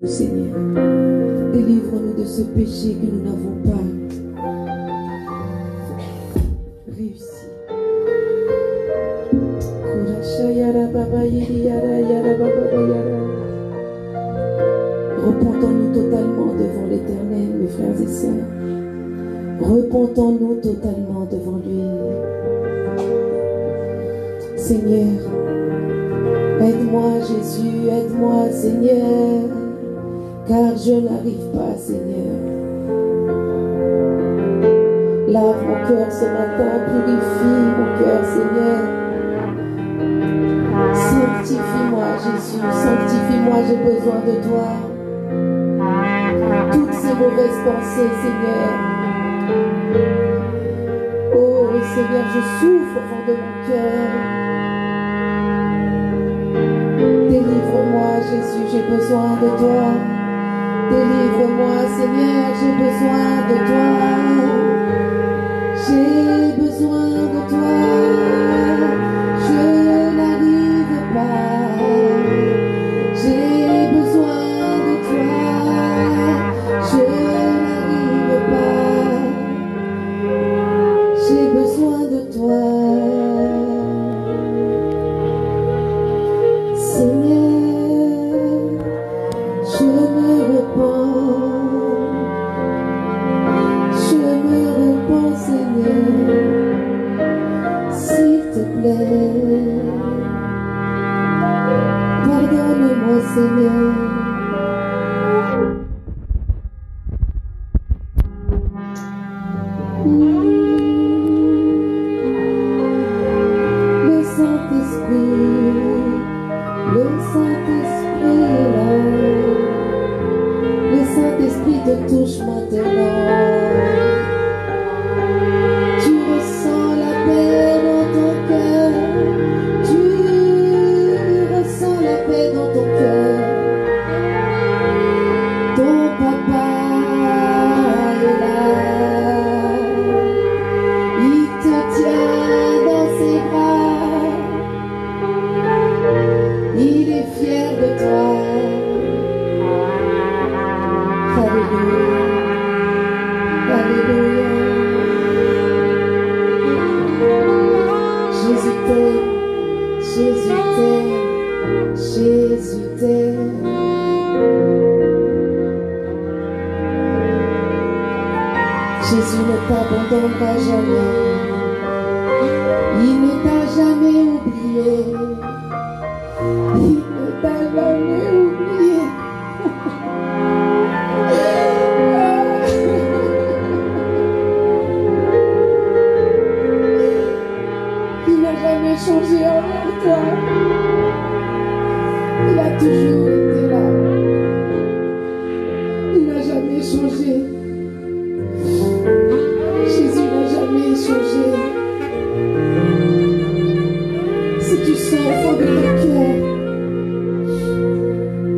Seigneur, délivre-nous de ce péché que nous n'avons pas réussi. Repentons-nous totalement devant l'Éternel, mes frères et sœurs. Repentons-nous totalement devant lui. Seigneur, aide-moi Jésus, aide-moi Seigneur, car je n'arrive pas Seigneur. Lave mon cœur ce matin, purifie mon cœur Seigneur. Sanctifie-moi Jésus, sanctifie-moi, j'ai besoin de toi. Toutes ces mauvaises pensées Seigneur. Oh Seigneur, je souffre au fond de mon cœur. Délivre-moi Jésus, j'ai besoin de toi. Délivre-moi Seigneur, j'ai besoin de toi. J'ai besoin de toi. Je n'arrive pas. J'ai besoin de toi. Je n'arrive pas. J'ai besoin de toi. Seigneur, je me repens Seigneur, s'il te plaît, pardonne-moi Seigneur. Le Saint-Esprit est là. Le Saint-Esprit te touche maintenant. Tu ressens la paix dans ton cœur. Tu ressens la paix dans ton cœur. Ton papa est là. Il te tient dans ses bras. Il est fier de toi. Alléluia. Alléluia. Jésus t'aime. Jésus t'aime. Jésus t'aime. Jésus ne t'abandonnera jamais. Il ne t'a jamais oublié. Il ne t'a jamais oublié. Il n'a jamais changé envers toi. Il a toujours été là. Il n'a jamais changé. Jésus n'a jamais changé. Si tu sens au fond de ton cœur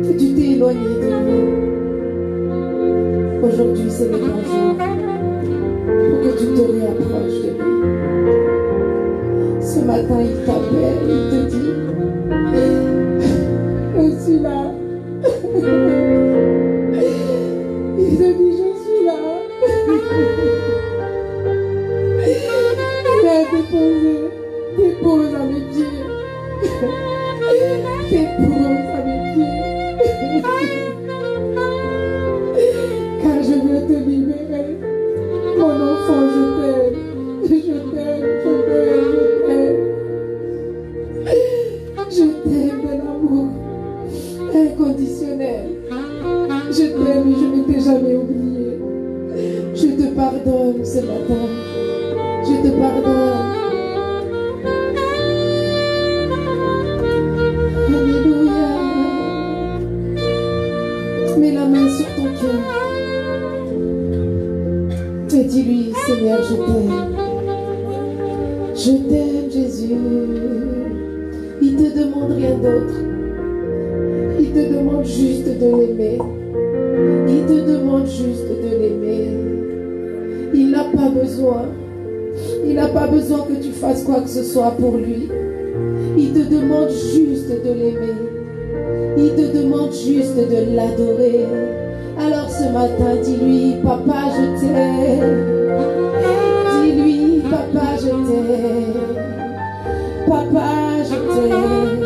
que tu t'es éloigné de lui, aujourd'hui c'est le bon jour pour que tu te réapproches de lui. Ce matin il t'appelle, il te dit, je suis là. Il te dit, je suis là. Il a déposé, dépose à mes pieds. Dépose à mes pieds. Car je veux te libérer. Mon enfant, je t'aime. Je t'aime, je t'aime, je t'aime. Je t'aime de l'amour inconditionnel. Je t'aime et je ne t'ai jamais oublié. Je te pardonne ce matin. Je te pardonne. Alléluia. Mets la main sur ton cœur. Et dis-lui, Seigneur, je t'aime. Je t'aime, Jésus. Il te demande rien d'autre. Il te demande juste de l'aimer. Il te demande juste de l'aimer. Il n'a pas besoin. Il n'a pas besoin que tu fasses quoi que ce soit pour lui. Il te demande juste de l'aimer. Il te demande juste de l'adorer. Alors ce matin, dis-lui, papa, je t'aime. Dis-lui, papa, je t'aime. Papa, je t'aime.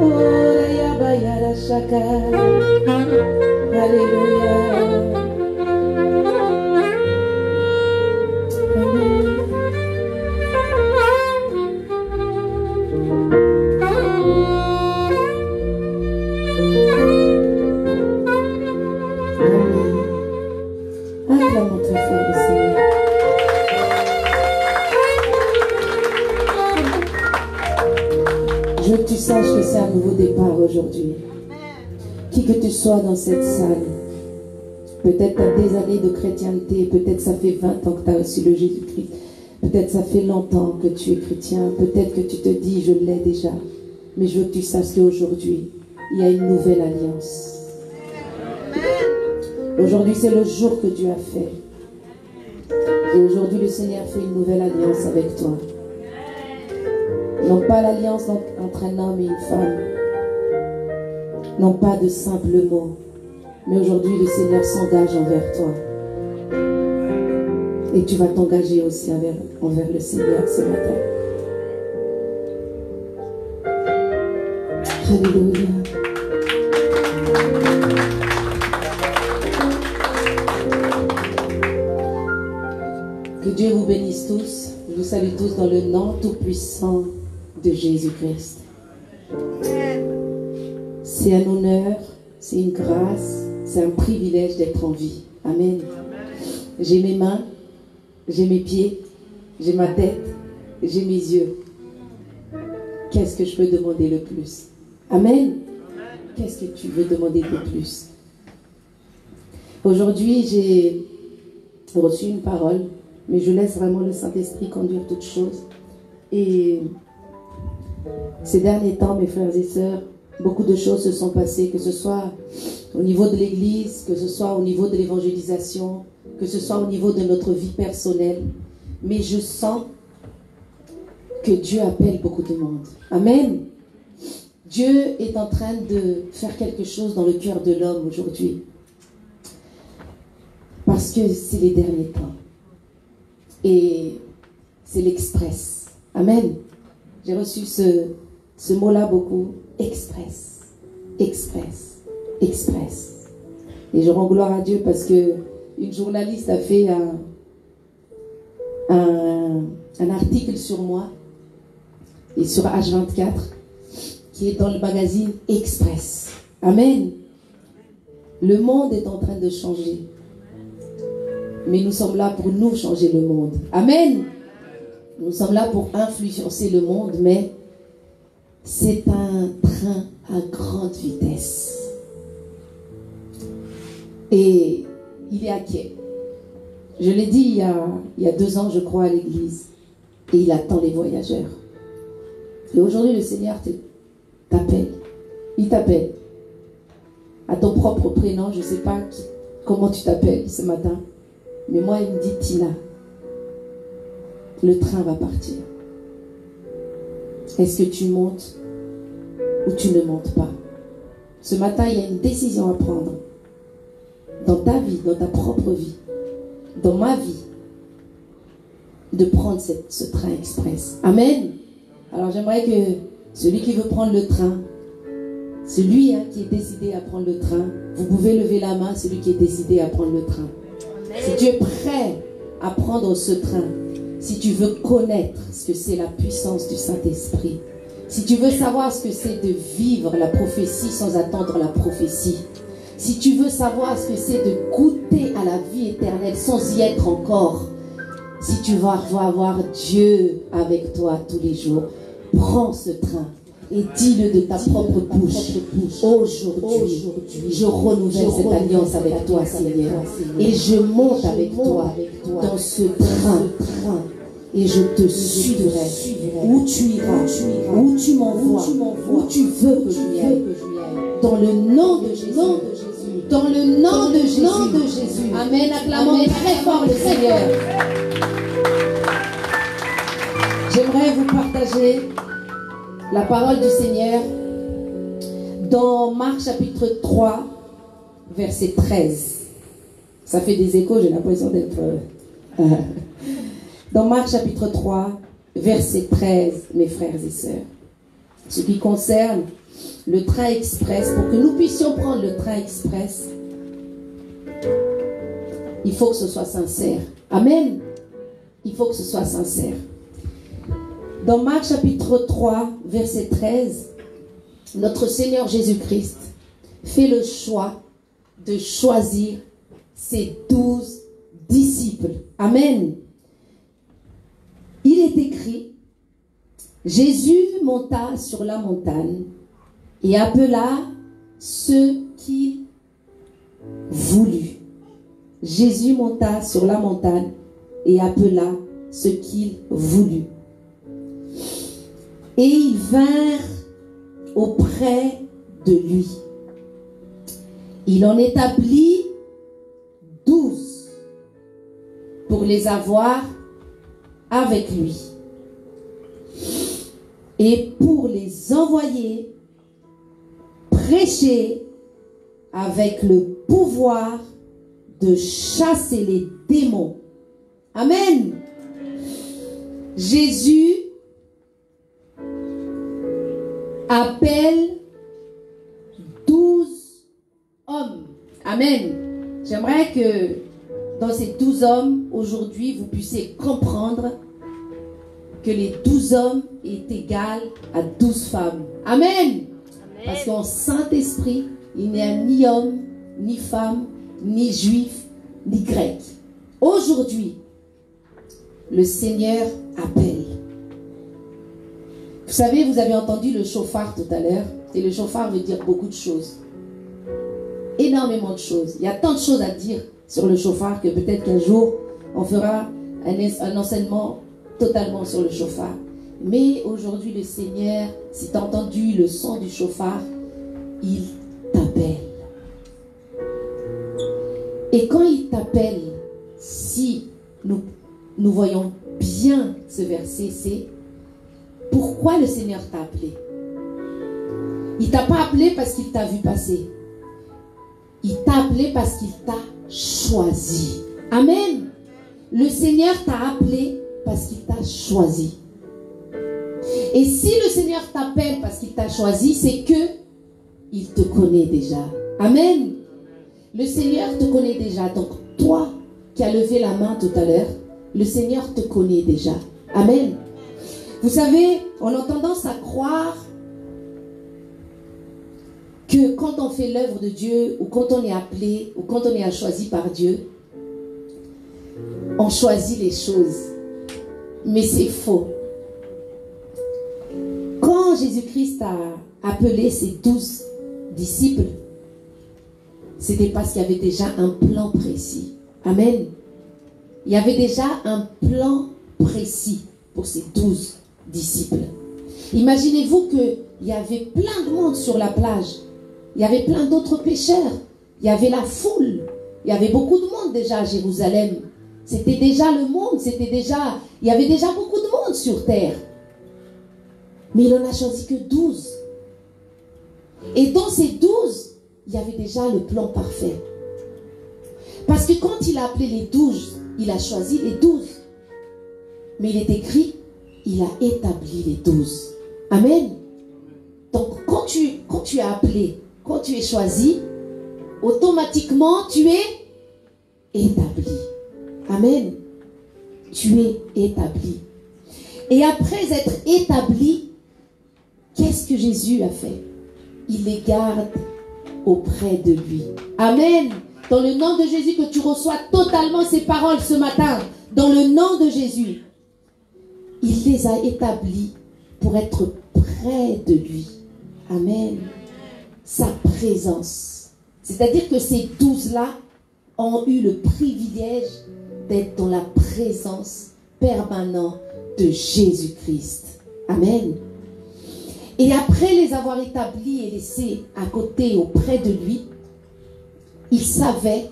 Oh, Raya Bayara Shaka. Alléluia. Acclamons très fort le Seigneur. Je veux que tu saches que c'est un nouveau départ aujourd'hui. Qui que tu sois dans cette salle, peut-être tu as des années de chrétienté, peut-être ça fait 20 ans que tu as reçu le Jésus-Christ, peut-être ça fait longtemps que tu es chrétien, peut-être que tu te dis je l'ai déjà, mais je veux que tu saches qu'aujourd'hui, il y a une nouvelle alliance. Aujourd'hui, c'est le jour que Dieu a fait. Et aujourd'hui, le Seigneur fait une nouvelle alliance avec toi. Non pas l'alliance entre un homme et une femme. Non pas de simples mots. Mais aujourd'hui, le Seigneur s'engage envers toi. Et tu vas t'engager aussi envers le Seigneur ce matin. Alléluia. Que Dieu vous bénisse tous. Je vous salue tous dans le nom tout-puissant de Jésus-Christ. C'est un honneur, c'est une grâce, c'est un privilège d'être en vie. Amen. J'ai mes mains, j'ai mes pieds, j'ai ma tête, j'ai mes yeux. Qu'est-ce que je peux demander le plus? Amen. Qu'est-ce que tu veux demander de plus? Aujourd'hui, j'ai reçu une parole, mais je laisse vraiment le Saint-Esprit conduire toutes choses. Et ces derniers temps, mes frères et sœurs, beaucoup de choses se sont passées, que ce soit au niveau de l'Église, que ce soit au niveau de l'évangélisation, que ce soit au niveau de notre vie personnelle. Mais je sens que Dieu appelle beaucoup de monde. Amen. Dieu est en train de faire quelque chose dans le cœur de l'homme aujourd'hui. Parce que c'est les derniers temps. Et c'est l'express. Amen. J'ai reçu ce mot-là beaucoup. Express. Express. Express. Et je rends gloire à Dieu parce que une journaliste a fait un article sur moi et sur H24 qui est dans le magazine Express. Amen. Le monde est en train de changer. Mais nous sommes là pour nous changer le monde. Amen. Nous sommes là pour influencer le monde, mais c'est un train à grande vitesse. Et il est à quai. Je l'ai dit il y a 2 ans, je crois, à l'église. Et il attend les voyageurs. Et aujourd'hui, le Seigneur t'appelle. Il t'appelle. À ton propre prénom, je ne sais pas comment tu t'appelles ce matin. Mais moi, il me dit, Tina, le train va partir. Est-ce que tu montes ou tu ne montes pas? Ce matin, il y a une décision à prendre. Dans ta vie, dans ta propre vie, dans ma vie, de prendre ce train express. Amen. Alors j'aimerais que celui qui veut prendre le train, celui qui est décidé à prendre le train, vous pouvez lever la main, celui qui est décidé à prendre le train. Si tu es prêt à prendre ce train, si tu veux connaître ce que c'est la puissance du Saint-Esprit, si tu veux savoir ce que c'est de vivre la prophétie sans attendre la prophétie, si tu veux savoir ce que c'est de goûter à la vie éternelle sans y être encore, si tu veux avoir Dieu avec toi tous les jours, prends ce train et dis-le de ta propre bouche. Aujourd'hui, je renouvelle cette alliance avec toi, Seigneur. Et je monte avec toi dans ce train. Et je te suivrai où tu iras, où tu m'envoies, où tu veux que je aille. Dans le nom de Jésus. Dans le nom de Jésus. Amen. Acclamons très fort le Seigneur. J'aimerais vous partager la parole du Seigneur Dans Marc chapitre 3, verset 13. Ça fait des échos, j'ai l'impression d'être... Dans Marc chapitre 3, verset 13, mes frères et sœurs. Ce qui concerne le train express, pour que nous puissions prendre le train express, il faut que ce soit sincère. Amen. Il faut que ce soit sincère. Dans Marc chapitre 3, verset 13, notre Seigneur Jésus-Christ fait le choix de choisir ses 12 disciples. Amen. Il est écrit, Jésus monta sur la montagne et appela ceux qu'il voulut. Jésus monta sur la montagne et appela ceux qu'il voulut. Et ils vinrent auprès de lui. Il en établit 12 pour les avoir avec lui et pour les envoyer prêcher avec le pouvoir de chasser les démons. Amen. Jésus appelle 12 hommes. Amen. J'aimerais que dans ces 12 hommes, aujourd'hui, vous puissiez comprendre que les 12 hommes est égal à 12 femmes. Amen. Amen. Parce qu'en Saint-Esprit, il n'y a ni homme, ni femme, ni juif, ni grec. Aujourd'hui, le Seigneur appelle. Vous savez, vous avez entendu le chauffard tout à l'heure. Et le chauffard veut dire beaucoup de choses. Énormément de choses. Il y a tant de choses à dire sur le chauffard que peut-être qu'un jour, on fera un enseignement totalement sur le chauffard. Mais aujourd'hui, le Seigneur, si tu as entendu le son du chauffard, il t'appelle. Et quand il t'appelle, si nous voyons bien ce verset, c'est pourquoi le Seigneur t'a appelé. Il ne t'a pas appelé parce qu'il t'a vu passer. Il t'a appelé parce qu'il t'a choisi. Amen. Le Seigneur t'a appelé parce qu'il t'a choisi. Et si le Seigneur t'appelle parce qu'il t'a choisi, c'est que il te connaît déjà. Amen. Le Seigneur te connaît déjà. Donc toi qui as levé la main tout à l'heure, le Seigneur te connaît déjà. Amen. Vous savez, on a tendance à croire que quand on fait l'œuvre de Dieu, ou quand on est appelé, ou quand on est choisi par Dieu, on choisit les choses. Mais c'est faux. Quand Jésus-Christ a appelé ses 12 disciples, c'était parce qu'il y avait déjà un plan précis. Amen. Il y avait déjà un plan précis pour ces 12 disciples. Imaginez-vous qu'il y avait plein de monde sur la plage. Il y avait plein d'autres pêcheurs. Il y avait la foule. Il y avait beaucoup de monde déjà à Jérusalem. C'était déjà le monde. Il y avait déjà beaucoup de monde sur terre. Mais il n'en a choisi que 12. Et dans ces 12, il y avait déjà le plan parfait. Parce que quand il a appelé les 12, il a choisi les 12. Mais il est écrit, il a établi les 12. Amen. Donc quand tu es appelé, quand tu es choisi, automatiquement tu es établi. Amen. Tu es établi. Et après être établi, qu'est-ce que Jésus a fait? Il les garde auprès de lui. Amen. Dans le nom de Jésus, que tu reçois totalement ces paroles ce matin. Dans le nom de Jésus. Il les a établis pour être près de lui. Amen. Sa présence. C'est-à-dire que ces 12-là ont eu le privilège d'être dans la présence permanente de Jésus-Christ. Amen. Et après les avoir établis et laissés à côté auprès de lui, il savait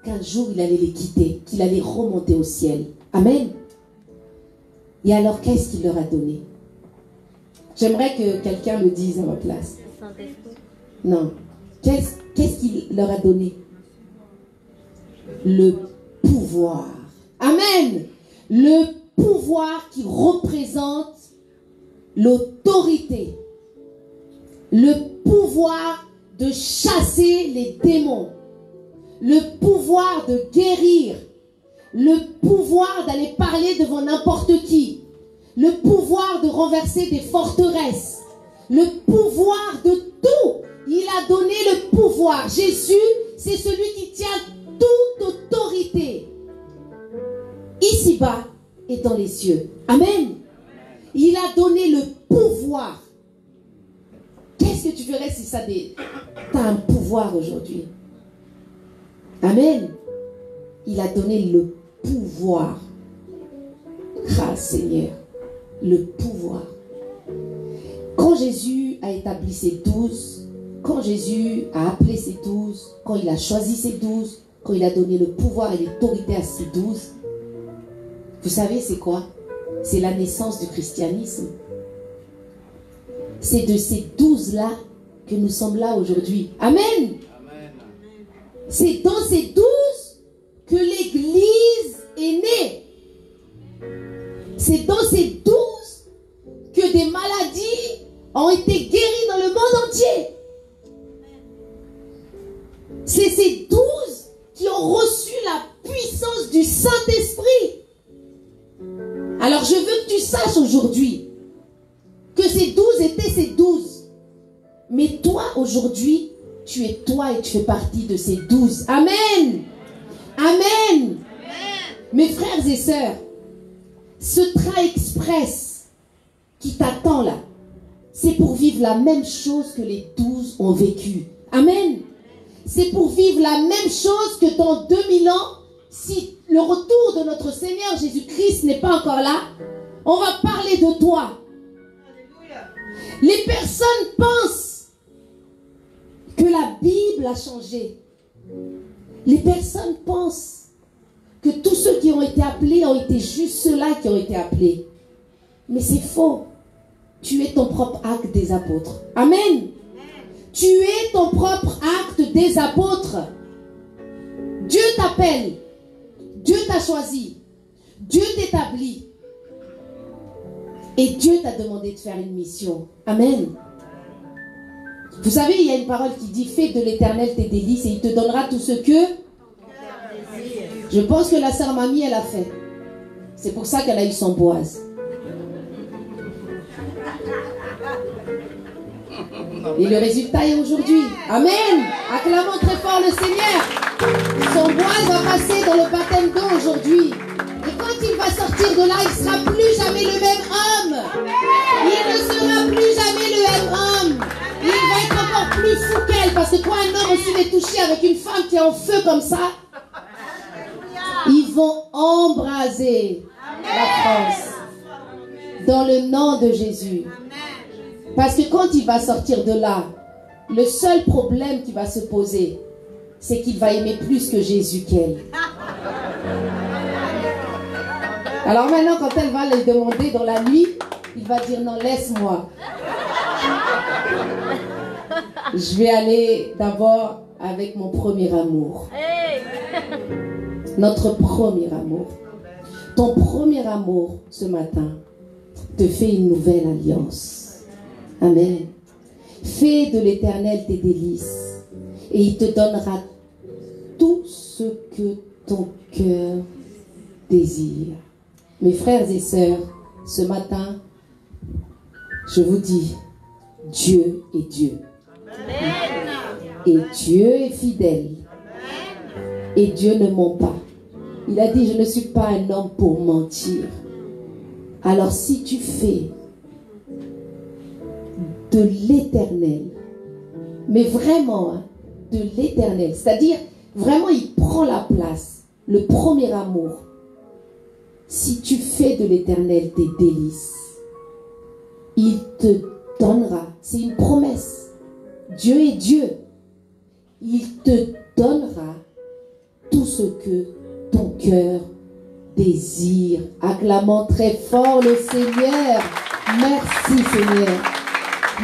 qu'un jour il allait les quitter, qu'il allait remonter au ciel. Amen. Et alors qu'est-ce qu'il leur a donné? J'aimerais que quelqu'un le dise à ma place. Non. Qu'est-ce qu'il leur a donné? Le pouvoir. Amen. Le pouvoir qui représente l'autorité. Le pouvoir de chasser les démons. Le pouvoir de guérir. Le pouvoir d'aller parler devant n'importe qui. Le pouvoir de renverser des forteresses. Le pouvoir de tout. Il a donné le pouvoir. Jésus, c'est celui qui tient toute autorité. Ici-bas et dans les cieux. Amen. Il a donné le pouvoir. Qu'est-ce que tu ferais si ça t'as un pouvoir aujourd'hui? Amen. Il a donné le pouvoir. Grâce Seigneur. Le pouvoir. Quand Jésus a établi ses 12, quand Jésus a appelé ses 12, quand il a choisi ses 12, quand il a donné le pouvoir et l'autorité à ses 12, vous savez c'est quoi? C'est la naissance du christianisme. C'est de ces 12-là que nous sommes là aujourd'hui. Amen. Amen. C'est dans ces 12 que l'Église est née. C'est dans ces 12 que des maladies ont été guéries dans le monde entier. C'est ces 12 qui ont reçu la puissance du Saint-Esprit. Alors je veux que tu saches aujourd'hui que ces 12 étaient ces 12. Mais toi aujourd'hui, tu es toi et tu fais partie de ces 12. Amen. Amen. Amen. Mes frères et sœurs, ce train express qui t'attend là, c'est pour vivre la même chose que les 12 ont vécu. Amen. C'est pour vivre la même chose que dans 2000 ans, si le retour de notre Seigneur Jésus-Christ n'est pas encore là, on va parler de toi. Les personnes pensent que la Bible a changé. Les personnes pensent que tous ceux qui ont été appelés ont été juste ceux-là qui ont été appelés. Mais c'est faux. Tu es ton propre acte des apôtres. Amen. Tu es ton propre acte des apôtres. Dieu t'appelle. Dieu t'a choisi. Dieu t'établit. Et Dieu t'a demandé de faire une mission. Amen. Vous savez, il y a une parole qui dit: fais de l'Éternel tes délices et il te donnera tout ce que... Je pense que la sœur Mamie, elle a fait. C'est pour ça qu'elle a eu son Boaz. Et le résultat est aujourd'hui. Amen. Acclamons très fort le Seigneur. Son Boaz va passer dans le baptême d'eau aujourd'hui. Et quand il va sortir de là, il ne sera plus jamais le même homme. Il ne sera plus jamais le même homme. Il va être encore plus fou qu'elle. Parce que quand un homme aussi est touché avec une femme qui est en feu comme ça, ils vont embraser la France. Dans le nom de Jésus. Parce que quand il va sortir de là, le seul problème qui va se poser, c'est qu'il va aimer plus que Jésus qu'elle. Alors maintenant, quand elle va le demander dans la nuit, il va dire: non, laisse-moi. Je vais aller d'abord avec mon premier amour. Notre premier amour. Ton premier amour ce matin te fait une nouvelle alliance. Amen. Fais de l'Éternel tes délices et il te donnera tout ce que ton cœur désire. Mes frères et sœurs, ce matin, je vous dis, Dieu est Dieu. Amen. Et Dieu est fidèle. Amen. Et Dieu ne ment pas. Il a dit: je ne suis pas un homme pour mentir. Alors si tu fais de l'Éternel, mais vraiment hein, de l'Éternel, c'est-à-dire vraiment il prend la place, le premier amour. Si tu fais de l'Éternel tes délices, il te donnera. C'est une promesse. Dieu est Dieu. Il te donnera tout ce que ton cœur désir. Acclamons très fort le Seigneur. Merci Seigneur.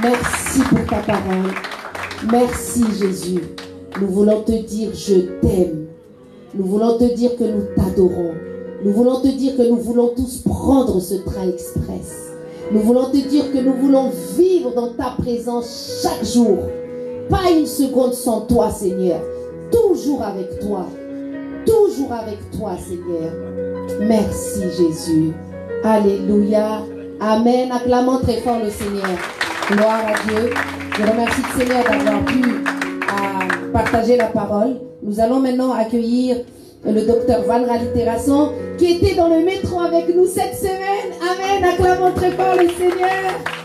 Merci pour ta parole. Merci Jésus. Nous voulons te dire je t'aime. Nous voulons te dire que nous t'adorons. Nous voulons te dire que nous voulons tous prendre ce train express. Nous voulons te dire que nous voulons vivre dans ta présence chaque jour. Pas une seconde sans toi, Seigneur. Toujours avec toi. Toujours avec toi, Seigneur. Merci, Jésus. Alléluia. Amen. Acclamons très fort le Seigneur. Gloire à Dieu. Je remercie le Seigneur d'avoir pu partager la parole. Nous allons maintenant accueillir le docteur Van Rally Terrasson qui était dans le métro avec nous cette semaine. Amen. Acclamons très fort le Seigneur.